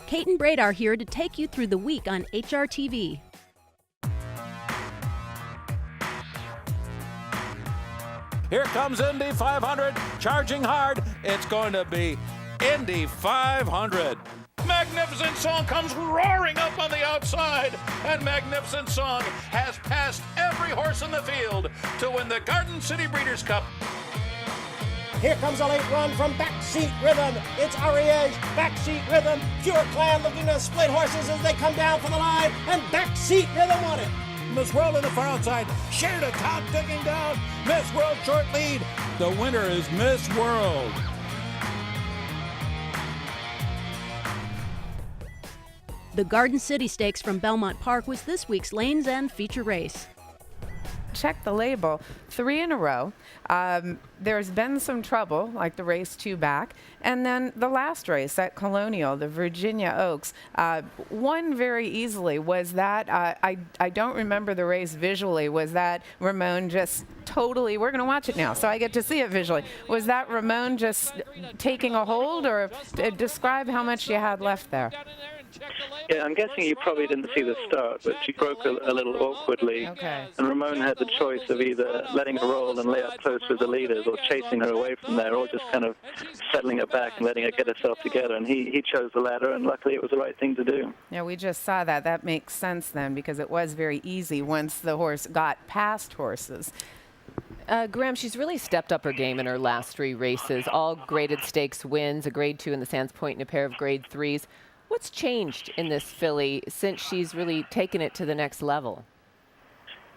Kate and Braid are here to take you through the week on HRTV. Here comes Indy 500, charging hard. It's going to be Indy 500. Magnificent Song comes roaring up on the outside, and Magnificent Song has passed every horse in the field to win the Garden City Breeders' Cup. Here comes a late run from Backseat Rhythm. It's Ariège, Backseat Rhythm. Pure Clan looking to split horses as they come down for the line, and Backseat Rhythm won it. Miss World in the far outside. Share to top, digging down. Miss World short lead. The winner is Miss World. The Garden City Stakes from Belmont Park was this week's Lanes End feature race. Check the label 3 in a row. There's been some trouble, like the race 2 back. And then the last race at Colonial, the Virginia Oaks, won very easily. Was that, I don't remember the race visually. Was that Ramon just totally, we're going to watch it now, so I get to see it visually. Was that Ramon just taking a hold, or describe how much you had left there? Yeah, I'm guessing you probably didn't see the start, but she broke a little awkwardly. Okay. And Ramon had the choice of either letting her roll and lay up close with the leaders, or chasing her away from there, or just kind of settling her back and letting her get herself together. And he chose the latter, and luckily it was the right thing to do. Yeah, we just saw that. That makes sense then, because it was very easy once the horse got past horses. Graham, she's really stepped up her game in her last 3 races. All graded stakes wins, a grade 2 in the Sands Point and a pair of grade 3s. What's changed in this filly since she's really taken it to the next level?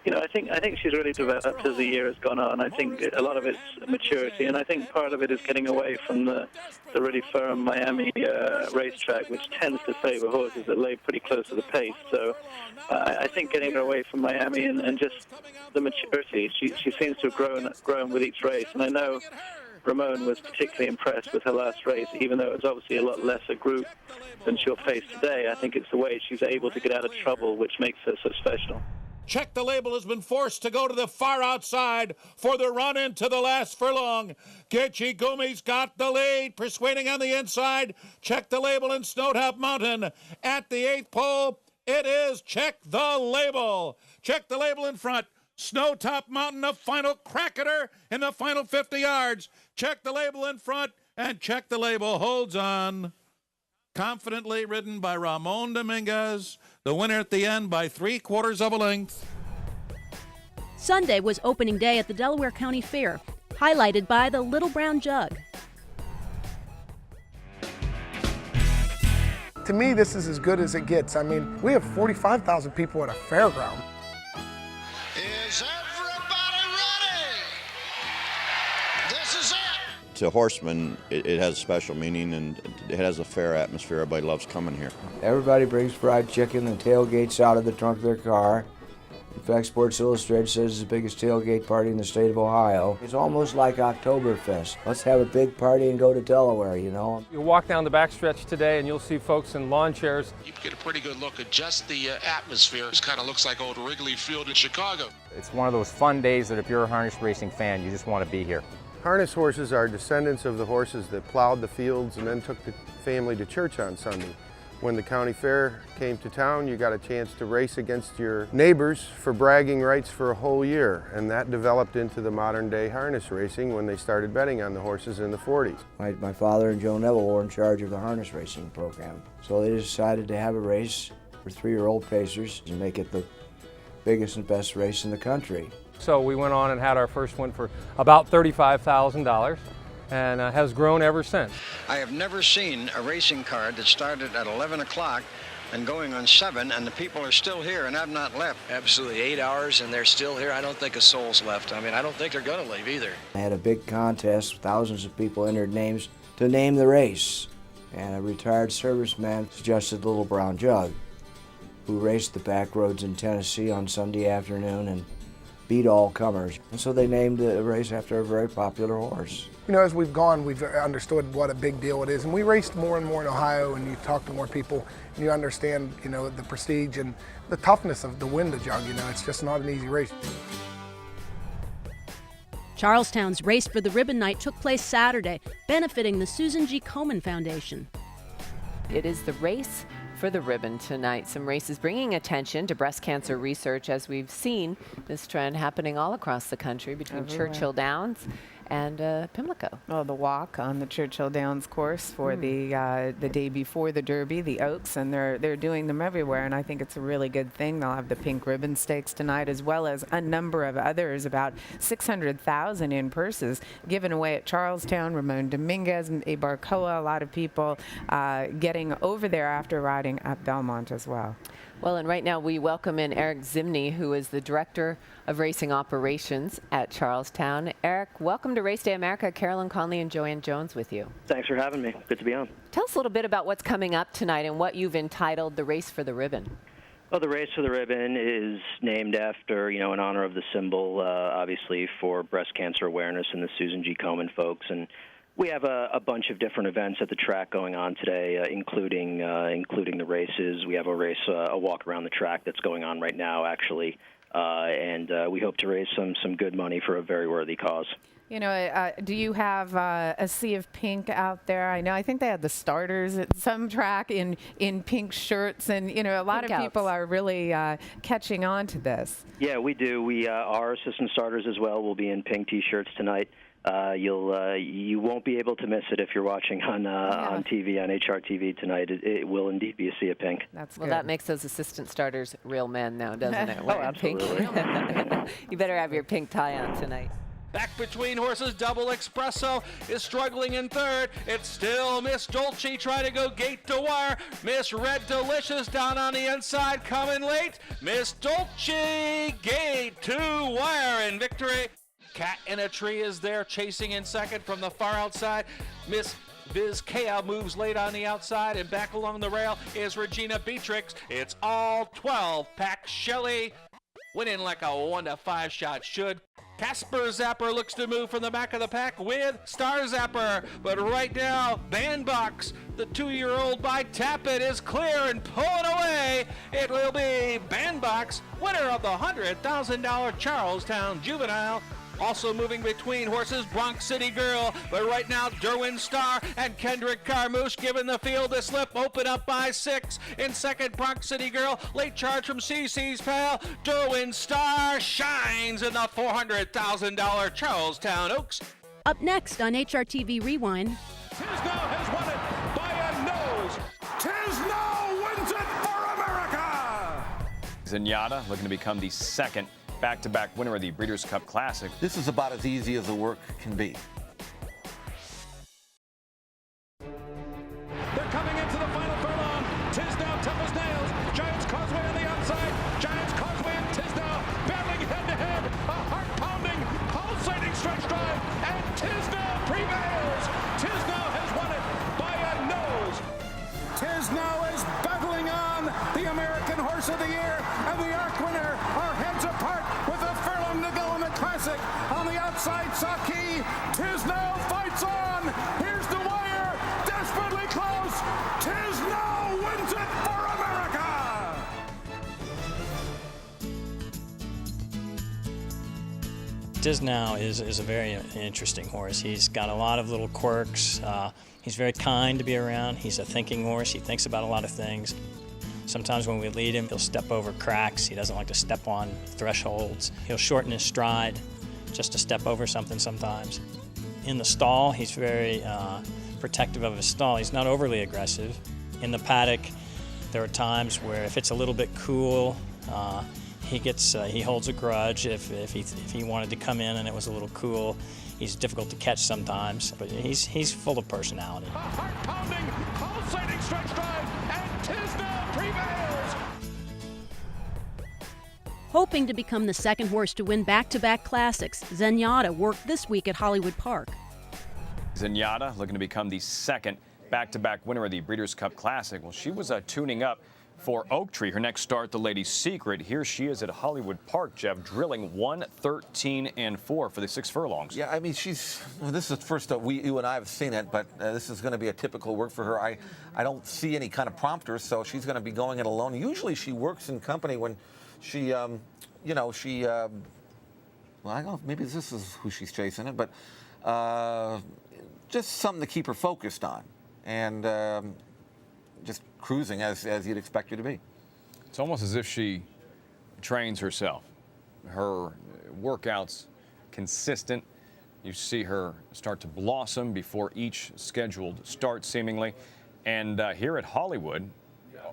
You know, I think she's really developed as the year has gone on. I think a lot of it's maturity, and I think part of it is getting away from the really firm Miami racetrack, which tends to favor horses that lay pretty close to the pace. So I think getting her away from Miami and just the maturity, she seems to have grown with each race. And I know Ramon was particularly impressed with her last race, even though it was obviously a lot lesser group than she'll face today. I think it's the way she's able to get out of trouble which makes her so special. Check the Label has been forced to go to the far outside for the run into the last furlong. Gitchy Gumi's got the lead, persuading on the inside. Check the Label in Snowtop Mountain. At the 8th pole, it is Check the Label. Check the Label in front. Snowtop Mountain, a final crack at her in the final 50 yards. Check the Label in front, and Check the Label holds on. Confidently ridden by Ramon Dominguez, the winner at the end by 3/4 of a length. Sunday was opening day at the Delaware County Fair, highlighted by the Little Brown Jug. To me, this is as good as it gets. I mean, we have 45,000 people at a fairground. Is everybody ready? This is it. To horsemen, it has a special meaning, and it has a fair atmosphere. Everybody loves coming here. Everybody brings fried chicken and tailgates out of the trunk of their car. In fact, Sports Illustrated says it's the biggest tailgate party in the state of Ohio. It's almost like Oktoberfest. Let's have a big party and go to Delaware, you know. You'll walk down the backstretch today and you'll see folks in lawn chairs. You get a pretty good look at just the atmosphere. It kind of looks like old Wrigley Field in Chicago. It's one of those fun days that if you're a harness racing fan, you just want to be here. Harness horses are descendants of the horses that plowed the fields and then took the family to church on Sunday. When the county fair came to town, you got a chance to race against your neighbors for bragging rights for a whole year, and that developed into the modern day harness racing when they started betting on the horses in the 40s. My father and Joe Neville were in charge of the harness racing program, so they decided to have a race for 3-year-old pacers and make it the biggest and best race in the country. So we went on and had our first one for about $35,000 and has grown ever since. I have never seen a racing card that started at 11 o'clock and going on 7, and the people are still here and have not left. Absolutely, 8 hours and they're still here. I don't think a soul's left. I mean, I don't think they're going to leave either. I had a big contest, thousands of people entered names to name the race, and a retired serviceman suggested Little Brown Jug, who raced the back roads in Tennessee on Sunday afternoon and beat all comers. And so they named the race after a very popular horse. You know, as we've gone, we've understood what a big deal it is. And we raced more and more in Ohio, and you talk to more people, and you understand, you know, the prestige and the toughness of the win the jug. You know, it's just not an easy race. Charlestown's Race for the Ribbon Night took place Saturday, benefiting the Susan G. Komen Foundation. It is the Race for the Ribbon tonight. Some races bringing attention to breast cancer research, as we've seen this trend happening all across the country between Churchill Downs and Pimlico. Well, the walk on the Churchill Downs course for the day before the Derby, the Oaks, and they're doing them everywhere, and I think it's a really good thing. They'll have the Pink Ribbon Stakes tonight, as well as a number of others, about 600,000 in purses given away at Charlestown. Ramon Dominguez, A. Barcoa, a lot of people getting over there after riding at Belmont as well. Well, and right now we welcome in Eric Zimney, who is the Director of Racing Operations at Charlestown. Eric, welcome to Race Day America. Carolyn Conley and Joanne Jones with you. Thanks for having me. Good to be on. Tell us a little bit about what's coming up tonight and what you've entitled the Race for the Ribbon. Well, the Race for the Ribbon is named after, in honor of the symbol, obviously, for breast cancer awareness and the Susan G. Komen folks. And we have a bunch of different events at the track going on today, including the races. We have a walk around the track that's going on right now, actually, and we hope to raise some good money for a very worthy cause. You know, do you have a sea of pink out there? I think they had the starters at some track in pink shirts, and a lot of people are really catching on to this. Yeah, we do. Our assistant starters as well will be in pink T-shirts tonight. You won't be able to miss it if you're watching on TV on HRTV tonight. It will indeed be a sea of pink. That's good. Well, that makes those assistant starters real men now, doesn't it? Oh, absolutely. Pink. You better have your pink tie on tonight. Back between horses, Double Espresso is struggling in third. It's still Miss Dolce trying to go gate to wire. Miss Red Delicious down on the inside coming late. Miss Dolce gate to wire in victory. Cat in a Tree is there chasing in second from the far outside. Miss Vizcaya moves late on the outside, and back along the rail is Regina Beatrix. It's all 12 pack. Shelley went in like a 1-5 shot should. Casper Zapper looks to move from the back of the pack with Star Zapper, but right now Bandbox, the 2-year-old by Tappet, is clear and pulling away. It will be Bandbox, winner of the $100,000 Charlestown Juvenile. Also moving between horses, Bronx City Girl, but right now Derwin Star and Kendrick Carmouche giving the field a slip, open up by 6. In second, Bronx City Girl, late charge from CC's Pal. Derwin Star shines in the $400,000 Charlestown Oaks. Up next on HRTV Rewind. Tisdale has won it by a nose. Tisdale wins it for America. Zenyatta looking to become the second back-to-back winner of the Breeders' Cup Classic. This is about as easy as the work can be. They're coming into the final furlong. Tisdale tough as nails. Giants Causeway on the outside. Giants Causeway and Tisdale battling head-to-head. A heart-pounding, pulsating stretch drive, and Tisdale prevails. Tisdale has won it by a nose. Tisdale is battling on the American Horse of the Year, and the Arc winner are heads apart with a furlong to go in the Classic. On the outside, Saki. Tisdale fights on. Here's the wire. Desperately close. Tisdale wins it for America. Tisdale is a very interesting horse. He's got a lot of little quirks. He's very kind to be around. He's a thinking horse. He thinks about a lot of things. Sometimes when we lead him, he'll step over cracks. He doesn't like to step on thresholds. He'll shorten his stride just to step over something sometimes. In the stall, he's very protective of his stall. He's not overly aggressive. In the paddock, there are times where if it's a little bit cool, he holds a grudge. If he wanted to come in and it was a little cool, he's difficult to catch sometimes, but he's full of personality. A heart-pounding, pulsating stretch drive, and Tisdale prevails. Hoping to become the second horse to win back-to-back classics, Zenyatta worked this week at Hollywood Park. Zenyatta looking to become the second back-to-back winner of the Breeders' Cup Classic. Well, she was tuning up for Oak Tree. Her next start, the Lady Secret. Here she is at Hollywood Park, Jeff, drilling 1:13.4 for the 6 furlongs. Yeah, I mean, this is the first you and I have seen it, but this is going to be a typical work for her. I don't see any kind of prompters, so she's going to be going it alone. Usually she works in company when she, well, I don't know, maybe this is who she's chasing it, but just something to keep her focused on and just cruising as you'd expect her to be. It's almost as if she trains herself. Her workouts consistent. You see her start to blossom before each scheduled start, seemingly. And here at Hollywood,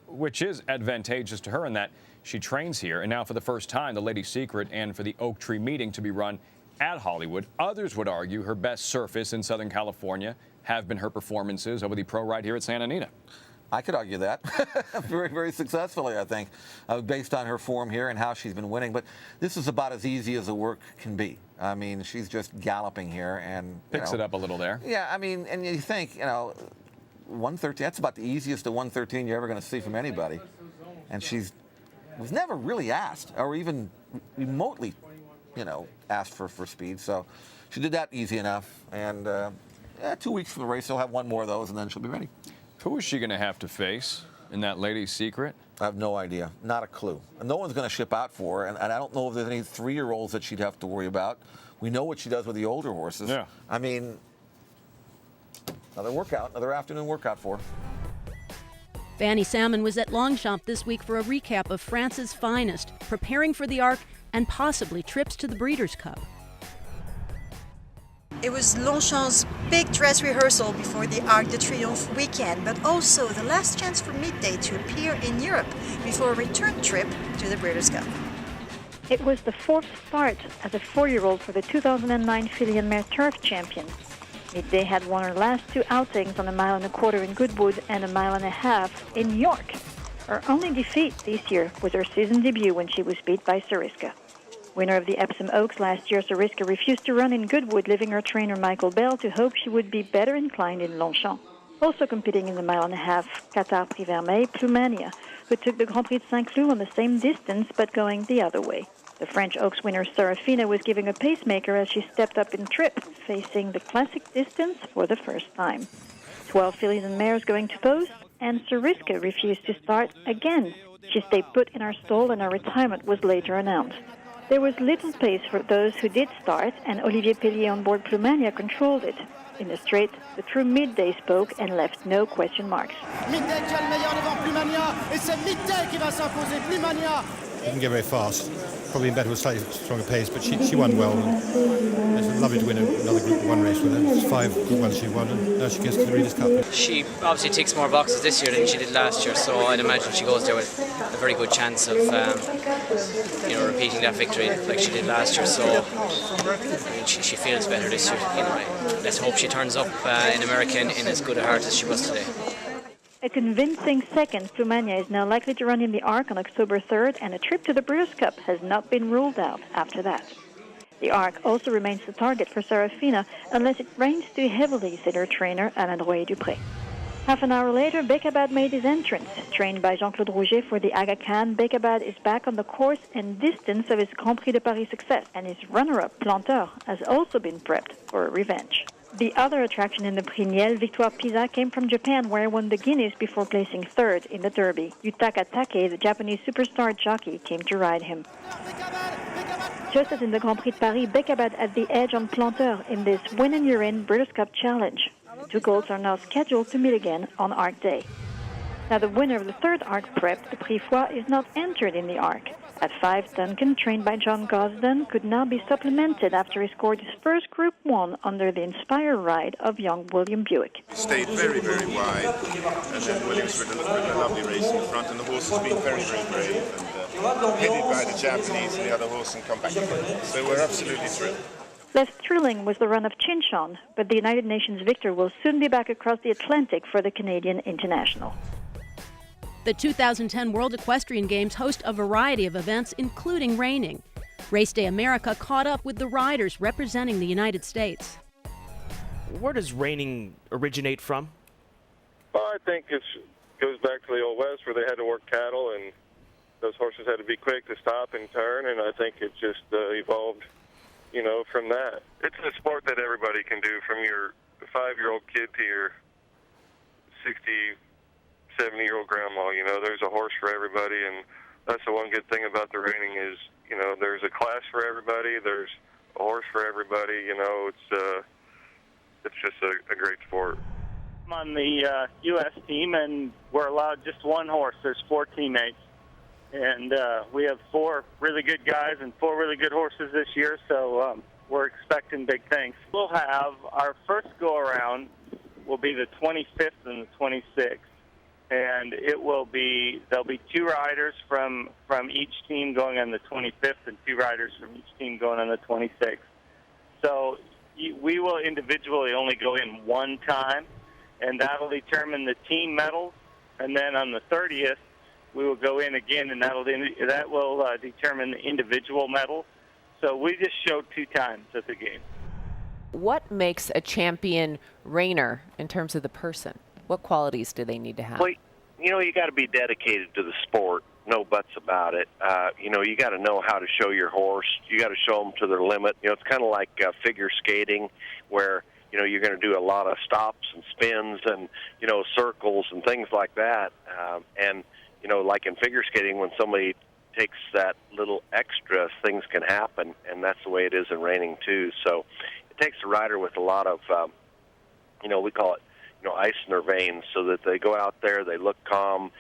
which is advantageous to her in that she trains here. And now for the first time, the Lady Secret and for the Oak Tree meeting to be run at Hollywood. Others would argue her best surface in Southern California have been her performances over the pro ride here at Santa Anita. I could argue that very, very successfully, I think, based on her form here and how she's been winning. But this is about as easy as the work can be. I mean, she's just galloping here and picks it up a little there. Yeah, I mean, and you think, 113. That's about the easiest of 113 you're ever going to see from anybody. And was never really asked or even remotely, asked for speed. So she did that easy enough. And 2 weeks from the race, she'll have one more of those, and then she'll be ready. Who is she going to have to face in that Lady Secret? I have no idea. Not a clue. And no one's going to ship out for her. And I don't know if there's any 3-year-olds that she'd have to worry about. We know what she does with the older horses. Yeah. I mean, another afternoon workout for her. Fanny Salmon was at Longchamp this week for a recap of France's finest, preparing for the Arc and possibly trips to the Breeders' Cup. It was Longchamp's big dress rehearsal before the Arc de Triomphe weekend, but also the last chance for Midday to appear in Europe before a return trip to the Breeders' Cup. It was the 4th start as a 4-year-old for the 2009 filly and mare turf champion. Midday had won her last 2 outings on 1.25 miles in Goodwood and 1.5 miles in York. Her only defeat this year was her season debut when she was beat by Sariska. Winner of the Epsom Oaks last year, Sariska refused to run in Goodwood, leaving her trainer Michael Bell to hope she would be better inclined in Longchamp. Also competing in the 1.5 mile, Qatar Prix Vermeil, Plumania, who took the Grand Prix de Saint-Cloud on the same distance but going the other way. The French Oaks winner Serafina was giving a pacemaker as she stepped up in trip, facing the classic distance for the first time. 12 fillies and mares going to post, and Sariska refused to start again. She stayed put in her stall and her retirement was later announced. There was little pace for those who did start, and Olivier Pellier on board Plumania controlled it. In the straight, the true Midday spoke and left no question marks. Midday qui a le meilleur devant Plumania, et c'est Midday qui va s'imposer. Plumania. Didn't get very fast. Probably in better with slightly stronger pace, but she won well. And it's lovely to win another Group 1 race with her. It's 5 Group 1s she won, and now she gets to the Breeders' Cup. She obviously ticks more boxes this year than she did last year, so I'd imagine she goes there with a very good chance of, repeating that victory like she did last year. So I mean, she feels better this year. Let's hope she turns up in America in as good a heart as she was today. A convincing second, Plumania is now likely to run in the Arc on October 3rd, and a trip to the Breeders' Cup has not been ruled out after that. The Arc also remains the target for Serafina unless it rains too heavily, said her trainer, Alain Drouet-Dupré. Half an hour later, Bekabad made his entrance. Trained by Jean-Claude Rouget for the Aga Khan, Bekabad is back on the course and distance of his Grand Prix de Paris success, and his runner-up, Planteur, has also been prepped for a revenge. The other attraction in the Prix Niel, Victoire Pisa, came from Japan, where he won the Guineas before placing 3rd in the Derby. Yutaka Take, the Japanese superstar jockey, came to ride him. Just as in the Grand Prix de Paris, Bekabad had the edge on Planteur in this win-and-you're-in Breeders' Cup Challenge. The 2 colts are now scheduled to meet again on Arc Day. Now, the winner of the 3rd Arc Prep, the Prix Foix, is not entered in the Arc. At 5, Duncan, trained by John Gosden, could now be supplemented after he scored his first Group 1 under the Inspire ride of young William Buick. Stayed very, very wide, and then Williams with a lovely race in the front, and the horse has been very, very brave, and headed by the Japanese and the other horse and come back again. So we're absolutely thrilled. Less thrilling was the run of Chinchon, but the United Nations victor will soon be back across the Atlantic for the Canadian International. The 2010 World Equestrian Games host a variety of events, including reining. Race Day America caught up with the riders representing the United States. Where does reining originate from? Well, I think goes back to the Old West where they had to work cattle, and those horses had to be quick to stop and turn, and I think it just evolved, from that. It's a sport that everybody can do, from your 5-year-old kid to your 60, 70-year-old grandma. There's a horse for everybody, and that's the one good thing about the reining is, there's a class for everybody, there's a horse for everybody. It's just a great sport. I'm on the U.S. team, and we're allowed just one horse. There's 4 teammates. And we have 4 really good guys and 4 really good horses this year, so we're expecting big things. We'll have our first go-around will be the 25th and the 26th, and there'll be 2 riders from each team going on the 25th and 2 riders from each team going on the 26th. So we will individually only go in one time, and that'll determine the team medals, and then on the 30th, we will go in again, and that will determine the individual medal. So we just showed 2 times at the game. What makes a champion reiner in terms of the person? What qualities do they need to have? Well, you got to be dedicated to the sport, no buts about it. You got to know how to show your horse. You got to show them to their limit. It's kind of like figure skating, where you're going to do a lot of stops and spins and circles and things like that. And like in figure skating, when somebody takes that little extra, things can happen, and that's the way it is in reining too. So it takes a rider with a lot of, we call it, ice in their veins, so that they go out there, they look calm,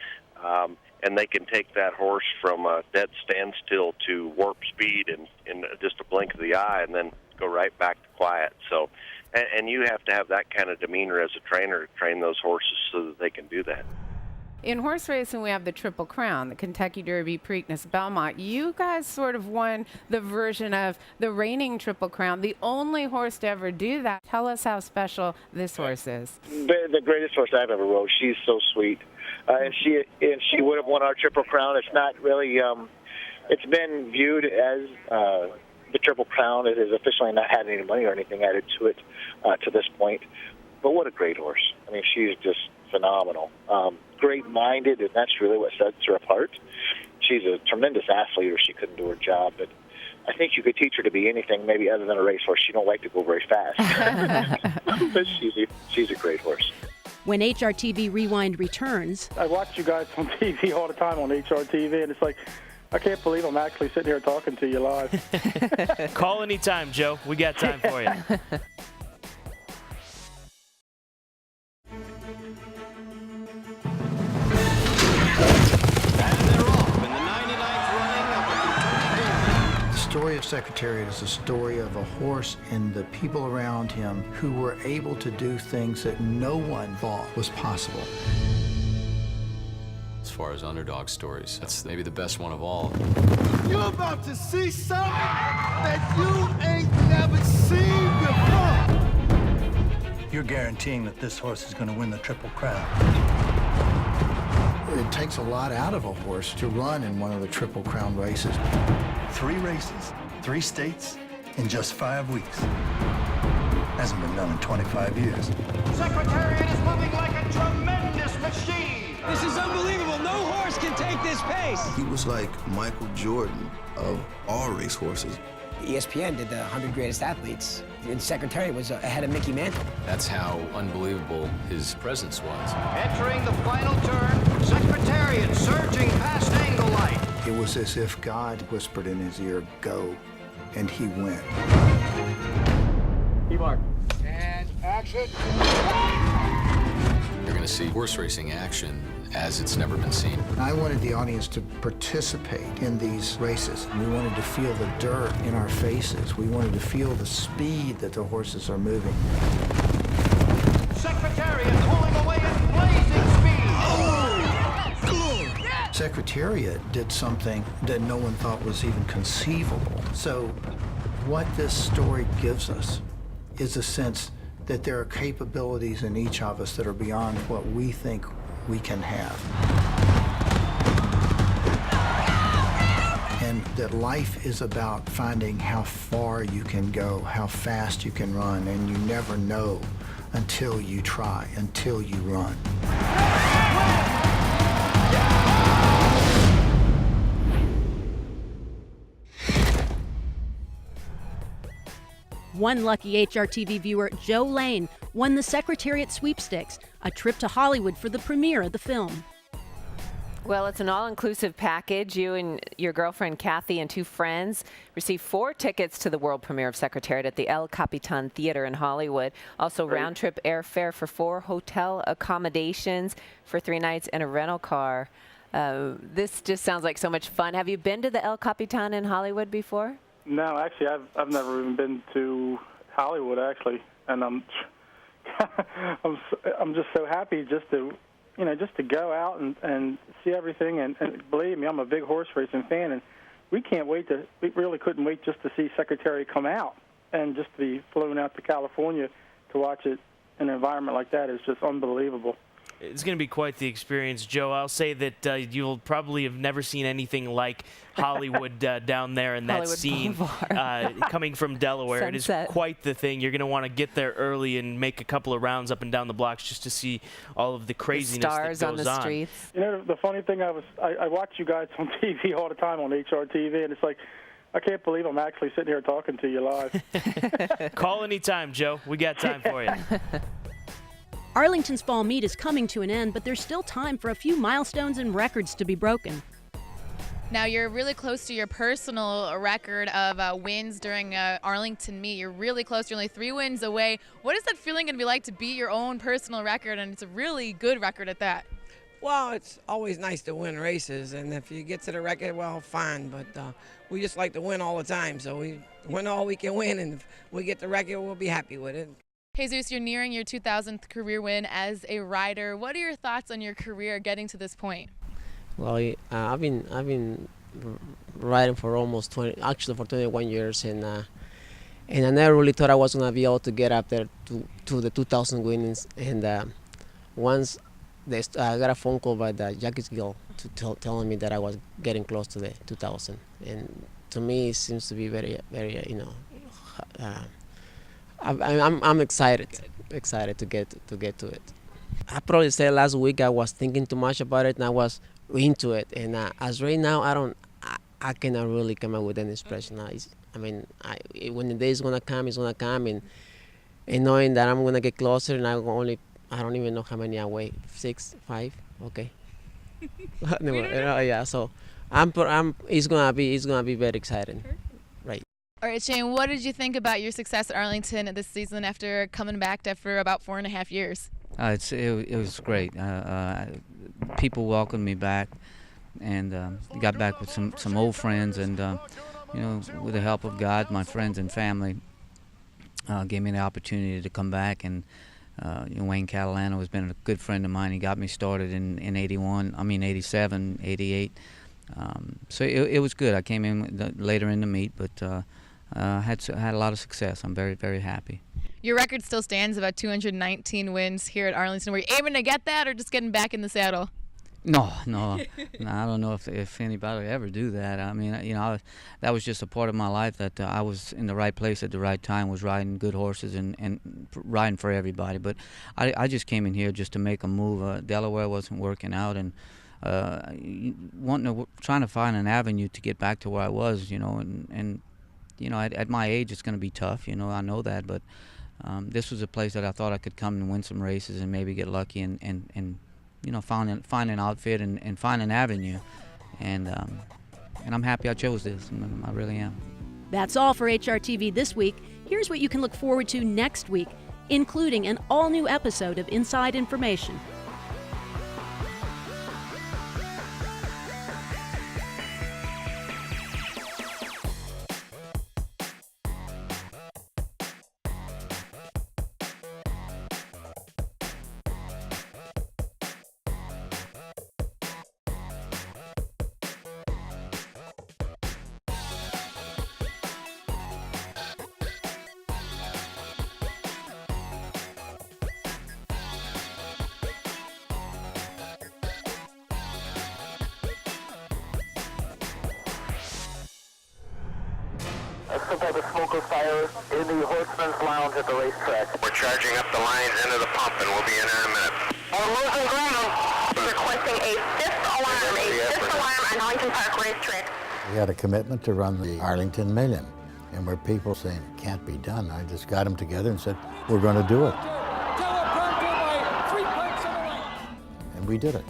and they can take that horse from a dead standstill to warp speed in just a blink of the eye, and then go right back to quiet. So, and you have to have that kind of demeanor as a trainer to train those horses so that they can do that. In horse racing, we have the Triple Crown, the Kentucky Derby, Preakness, Belmont. You guys sort of won the version of the reigning Triple Crown, the only horse to ever do that. Tell us how special this horse is. The greatest horse I've ever rode. She's so sweet. And she would have won our Triple Crown. It's not really, it's been viewed as the Triple Crown. It has officially not had any money or anything added to it to this point. But what a great horse. I mean, she's just phenomenal. Great-minded, and that's really what sets her apart. She's a tremendous athlete, or she couldn't do her job. But I think you could teach her to be anything, maybe other than a racehorse. She don't like to go very fast. But she's a great horse. When HRTV Rewind returns, I watch you guys on TV all the time on HRTV, and it's like, I can't believe I'm actually sitting here talking to you live. Call anytime, Joe. We got time for you. The story of Secretariat is the story of a horse and the people around him who were able to do things that no one thought was possible. As far as underdog stories, that's maybe the best one of all. You're about to see something that you ain't never seen before. You're guaranteeing that this horse is going to win the Triple Crown. It takes a lot out of a horse to run in one of the Triple Crown races. 3 races, 3 states, in just 5 weeks. Hasn't been done in 25 years. Secretariat is moving like a tremendous machine. This is unbelievable. No horse can take this pace. He was like Michael Jordan of all race horses. ESPN did the 100 greatest athletes, and Secretariat was ahead of Mickey Mantle. That's how unbelievable his presence was. Entering the final turn, Secretariat surging past Angle Light. It was as if God whispered in his ear, "Go," and he went. E-Mark. And action. You're going to see horse racing action as it's never been seen. I wanted the audience to participate in these races. We wanted to feel the dirt in our faces. We wanted to feel the speed that the horses are moving. Secretariat pulling away at blazing speed. Secretariat did something that no one thought was even conceivable. So what this story gives us is a sense that there are capabilities in each of us that are beyond what we think we can have. And that life is about finding how far you can go, how fast you can run, and you never know until you try, until you run. One lucky HRTV viewer, Joe Lane, won the Secretariat Sweepstakes, a trip to Hollywood for the premiere of the film. Well, it's an all-inclusive package. You and your girlfriend, Kathy, and 2 friends receive 4 tickets to the world premiere of Secretariat at the El Capitan Theater in Hollywood. Also, round-trip airfare for 4 hotel accommodations for 3 nights and a rental car. This just sounds like so much fun. Have you been to the El Capitan in Hollywood before? No, actually, I've never even been to Hollywood, actually, and I'm just so happy just to go out and see everything. And believe me, I'm a big horse racing fan, and we really couldn't wait just to see Secretary come out and just to be flown out to California to watch it in an environment like that is just unbelievable. It's going to be quite the experience, Joe. I'll say that you'll probably have never seen anything like Hollywood down there in that Hollywood scene. Coming from Delaware, Sunset. It is quite the thing. You're going to want to get there early and make a couple of rounds up and down the blocks just to see all of the craziness stars that goes on the streets. You know, the funny thing, I watch you guys on TV all the time on HRTV, and it's like, I can't believe I'm actually sitting here talking to you live. Call anytime, Joe. We got time for you. Arlington's fall meet is coming to an end, but there's still time for a few milestones and records to be broken. Now, you're really close to your personal record of wins during Arlington meet. You're really close. You're only 3 wins away. What is that feeling going to be like to beat your own personal record? And it's a really good record at that. Well, it's always nice to win races, and if you get to the record, well, fine. But we just like to win all the time, so we win all we can win, and if we get the record, we'll be happy with it. Jesus, you're nearing your 2000th career win as a rider. What are your thoughts on your career getting to this point? Well, I've been riding for almost 21 years, and I never really thought I was gonna be able to get up there to the 2000 winnings. And once I got a phone call by the Jockeys Guild telling me that I was getting close to the 2000, and to me it seems to be very, very, I'm excited to get to it. I probably said last week I was thinking too much about it and I was into it. And as right now, I cannot really come up with any expression. When the day is gonna come, it's gonna come, and knowing that I'm gonna get closer, and I don't even know how many I weigh. 6, 5, okay. Yeah. So it's gonna be very exciting. All right, Shane, what did you think about your success at Arlington this season after coming back for about 4.5 years? It was great. People welcomed me back, and got back with some old friends, and with the help of God, my friends and family gave me the opportunity to come back. And Wayne Catalano has been a good friend of mine. He got me started in 87, 88. So it was good. I came in later in the meet, but had a lot of success. I'm very, very happy. Your record still stands, about 219 wins here at Arlington. Were you aiming to get that, or just getting back in the saddle? No, I don't know if anybody would ever do that. I mean, that was just a part of my life, that I was in the right place at the right time, was riding good horses and riding for everybody. But I just came in here just to make a move. Delaware wasn't working out, and trying to find an avenue to get back to where I was, and at my age it's going to be tough, I know that, but this was a place that I thought I could come and win some races and maybe get lucky and find an outfit and find an avenue, and I'm happy I chose this. I really am. That's all for HRTV this week. Here's what you can look forward to next week, including an all-new episode of Inside Information. Some type of smoke or fire in the Horseman's Lounge at the racetrack. We're charging up the lines into the pump, and we'll be in there in a minute. We're losing ground. Requesting a fifth alarm on Arlington Park racetrack. We had a commitment to run the Arlington Million. And where people saying it can't be done, I just got them together and said, we're going to do it. And we did it.